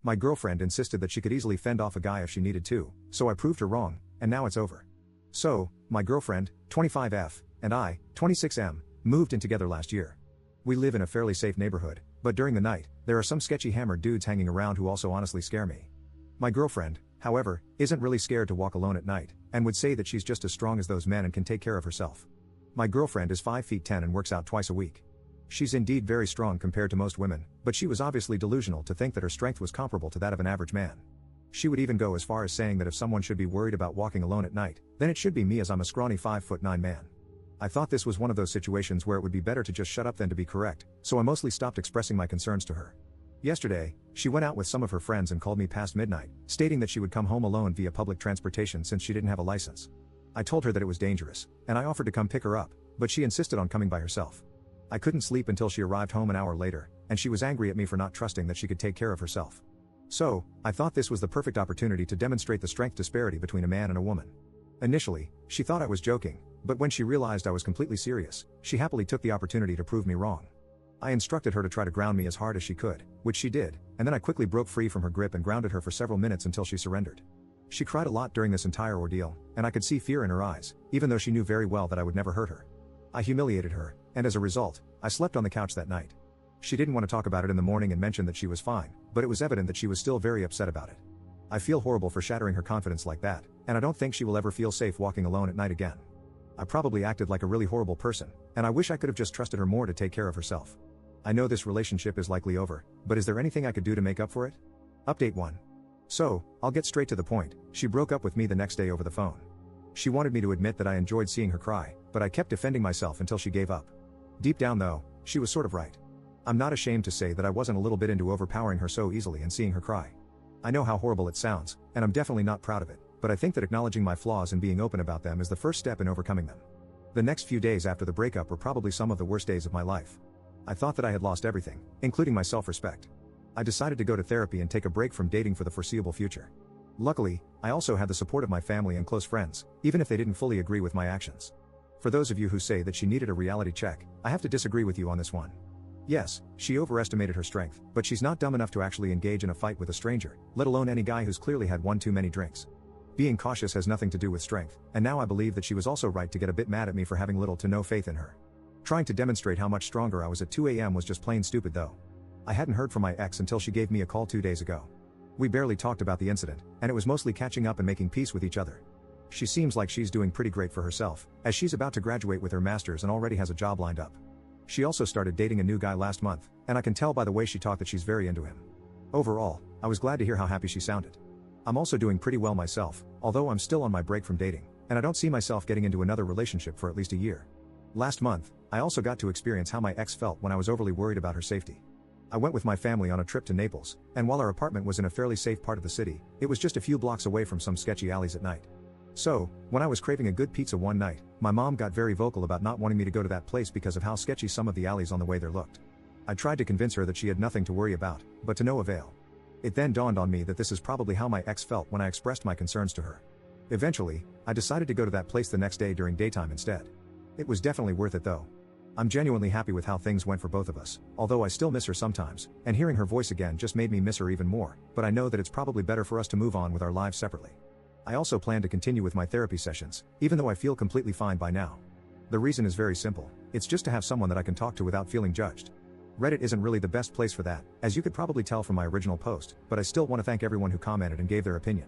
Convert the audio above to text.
My girlfriend insisted that she could easily fend off a guy if she needed to, so I proved her wrong, and now it's over. So, my girlfriend, 25F, and I, 26M, moved in together last year. We live in a fairly safe neighborhood, but during the night, there are some sketchy hammered dudes hanging around who also honestly scare me. My girlfriend, however, isn't really scared to walk alone at night, and would say that she's just as strong as those men and can take care of herself. My girlfriend is 5 feet 10 and works out twice a week. She's indeed very strong compared to most women, but she was obviously delusional to think that her strength was comparable to that of an average man. She would even go as far as saying that if someone should be worried about walking alone at night, then it should be me, as I'm a scrawny 5'9" man. I thought this was one of those situations where it would be better to just shut up than to be correct, so I mostly stopped expressing my concerns to her. Yesterday, she went out with some of her friends and called me past midnight, stating that she would come home alone via public transportation since she didn't have a license. I told her that it was dangerous, and I offered to come pick her up, but she insisted on coming by herself. I couldn't sleep until she arrived home an hour later, and she was angry at me for not trusting that she could take care of herself. So, I thought this was the perfect opportunity to demonstrate the strength disparity between a man and a woman. Initially, she thought I was joking, but when she realized I was completely serious, she happily took the opportunity to prove me wrong. I instructed her to try to ground me as hard as she could, which she did, and then I quickly broke free from her grip and grounded her for several minutes until she surrendered. She cried a lot during this entire ordeal, and I could see fear in her eyes, even though she knew very well that I would never hurt her. I humiliated her, and as a result, I slept on the couch that night. She didn't want to talk about it in the morning and mentioned that she was fine, but it was evident that she was still very upset about it. I feel horrible for shattering her confidence like that, and I don't think she will ever feel safe walking alone at night again. I probably acted like a really horrible person, and I wish I could have just trusted her more to take care of herself. I know this relationship is likely over, but is there anything I could do to make up for it? Update 1. So, I'll get straight to the point. She broke up with me the next day over the phone. She wanted me to admit that I enjoyed seeing her cry, but I kept defending myself until she gave up. Deep down though, she was sort of right. I'm not ashamed to say that I wasn't a little bit into overpowering her so easily and seeing her cry. I know how horrible it sounds, and I'm definitely not proud of it, but I think that acknowledging my flaws and being open about them is the first step in overcoming them. The next few days after the breakup were probably some of the worst days of my life. I thought that I had lost everything, including my self-respect. I decided to go to therapy and take a break from dating for the foreseeable future. Luckily, I also had the support of my family and close friends, even if they didn't fully agree with my actions. For those of you who say that she needed a reality check, I have to disagree with you on this one. Yes, she overestimated her strength, but she's not dumb enough to actually engage in a fight with a stranger, let alone any guy who's clearly had one too many drinks. Being cautious has nothing to do with strength, and now I believe that she was also right to get a bit mad at me for having little to no faith in her. Trying to demonstrate how much stronger I was at 2 a.m. was just plain stupid though. I hadn't heard from my ex until she gave me a call 2 days ago. We barely talked about the incident, and it was mostly catching up and making peace with each other. She seems like she's doing pretty great for herself, as she's about to graduate with her master's and already has a job lined up. She also started dating a new guy last month, and I can tell by the way she talked that she's very into him. Overall, I was glad to hear how happy she sounded. I'm also doing pretty well myself, although I'm still on my break from dating, and I don't see myself getting into another relationship for at least a year. Last month, I also got to experience how my ex felt when I was overly worried about her safety. I went with my family on a trip to Naples, and while our apartment was in a fairly safe part of the city, it was just a few blocks away from some sketchy alleys at night. So, when I was craving a good pizza one night, my mom got very vocal about not wanting me to go to that place because of how sketchy some of the alleys on the way there looked. I tried to convince her that she had nothing to worry about, but to no avail. It then dawned on me that this is probably how my ex felt when I expressed my concerns to her. Eventually, I decided to go to that place the next day during daytime instead. It was definitely worth it though. I'm genuinely happy with how things went for both of us, although I still miss her sometimes, and hearing her voice again just made me miss her even more, but I know that it's probably better for us to move on with our lives separately. I also plan to continue with my therapy sessions, even though I feel completely fine by now. The reason is very simple, it's just to have someone that I can talk to without feeling judged. Reddit isn't really the best place for that, as you could probably tell from my original post, but I still want to thank everyone who commented and gave their opinion.